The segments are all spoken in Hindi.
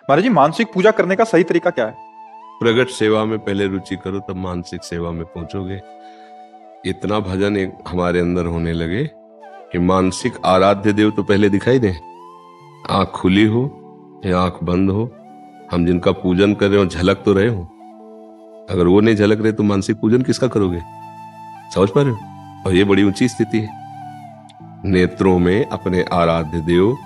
महाराज जी, मानसिक पूजा करने का सही तरीका क्या है? प्रगट सेवा में पहले रुचि करो, तब मानसिक सेवा में पहुंचोगे। इतना भजन एक हमारे अंदर होने लगे कि मानसिक आराध्य देव तो पहले दिखाई दे। आंख खुली हो या आंख बंद हो, हम जिनका पूजन कर रहे हो झलक तो रहे हो। अगर वो नहीं झलक रहे तो मानसिक पूजन किसका करोगे? समझ पा रहे हो? और ये बड़ी ऊंची स्थिति है। नेत्रों में अपने आराध्य देव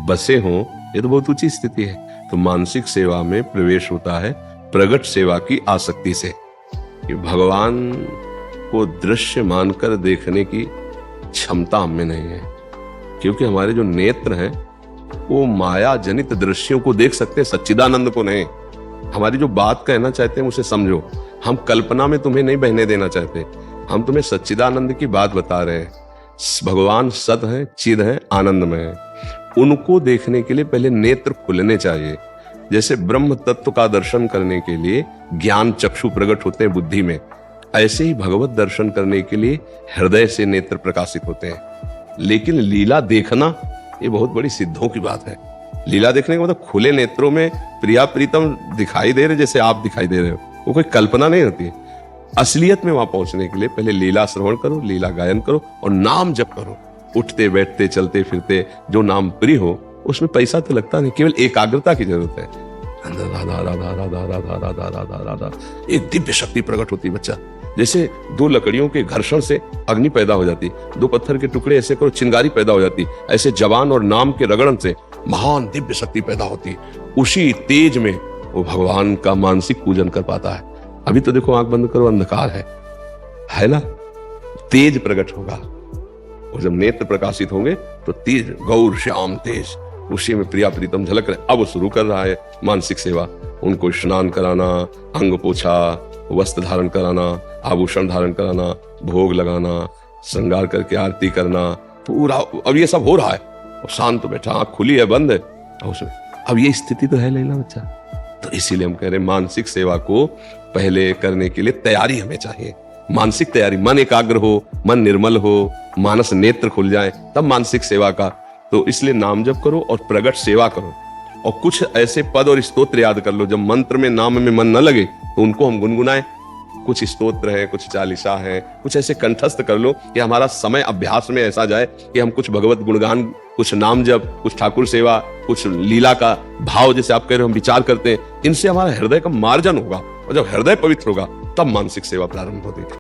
बसे हों, ये तो बहुत ऊंची स्थिति है। तो मानसिक सेवा में प्रवेश होता है प्रगट सेवा की आसक्ति से, कि भगवान को दृश्य मानकर देखने की क्षमता हमें नहीं है, क्योंकि हमारे जो नेत्र हैं वो माया जनित दृश्यों को देख सकते हैं, सच्चिदानंद को नहीं। हमारी जो बात कहना चाहते हैं उसे समझो। हम कल्पना में तुम्हें नहीं बहने देना चाहते, हम तुम्हें सच्चिदानंद की बात बता रहे हैं। भगवान सत है, चिद है, आनंदमय है। उनको देखने के लिए पहले नेत्र खुलने चाहिए। जैसे ब्रह्म तत्व का दर्शन करने के लिए ज्ञान चक्षु प्रकट होते हैं बुद्धि में, ऐसे ही भगवत दर्शन करने के लिए हृदय से नेत्र प्रकाशित होते हैं। लेकिन लीला देखना ये बहुत बड़ी सिद्धों की बात है। लीला देखने का मतलब खुले नेत्रों में प्रिया प्रीतम दिखाई दे रहे, जैसे आप दिखाई दे रहे हो, वो कोई कल्पना नहीं होती है। असलियत में वहां पहुंचने के लिए पहले लीला श्रवण करो, लीला गायन करो और नाम जप करो। उठते बैठते चलते फिरते जो नाम प्रिय हो, उसमें पैसा तो लगता नहीं, केवल एकाग्रता की जरूरत है। राधा राधा राधा राधा राधा राधा राधा, एक दिव्य शक्ति प्रकट होती है बच्चा। जैसे दो लकड़ियों के घर्षण से अग्नि पैदा हो जाती, दो पत्थर के टुकड़े ऐसे करो चिंगारी पैदा हो जाती, ऐसे जवान और नाम के रगड़न से महान दिव्य शक्ति पैदा होती। उसी तेज में वो भगवान का मानसिक पूजन कर पाता है। अभी तो देखो आंख बंद करो, अंधकार है ना? तेज प्रकट होगा, और जब नेत्र प्रकाशित होंगे तो तेज, गौर श्याम तेज, उसी में प्रिया प्रीतम झलक रहे। अब वो शुरू कर रहा है मानसिक सेवा। उनको स्नान कराना, अंग पोछा, वस्त्र धारण कराना, आभूषण धारण कराना, भोग लगाना, श्रृंगार करके आरती करना, पूरा अब ये सब हो रहा है। और शांत बैठा, आंख खुली है, बंद है, उसमें अब ये स्थिति तो है लेना बच्चा। तो इसीलिए हम कह रहे हैं मानसिक सेवा को पहले करने के लिए तैयारी हमें चाहिए। मानसिक तैयारी, मन एकाग्र हो, मन निर्मल हो, मानस नेत्र खुल जाए, तब मानसिक सेवा का। तो इसलिए नाम जप करो और प्रगट सेवा करो। और कुछ ऐसे पद और स्तोत्र याद कर लो, जब मंत्र में नाम में मन न लगे तो उनको हम गुनगुनाएं। कुछ स्तोत्र हैं, कुछ चालीसा हैं, कुछ ऐसे कंठस्थ कर लो कि हमारा समय अभ्यास में ऐसा जाए कि हम कुछ भगवत गुणगान, कुछ नाम जप, कुछ ठाकुर सेवा, कुछ लीला का भाव, जैसे आप कह रहे हो हम विचार करते हैं, इनसे हमारा हृदय का मार्जन होगा। और जब हृदय पवित्र होगा तब मानसिक सेवा प्रारंभ होती है।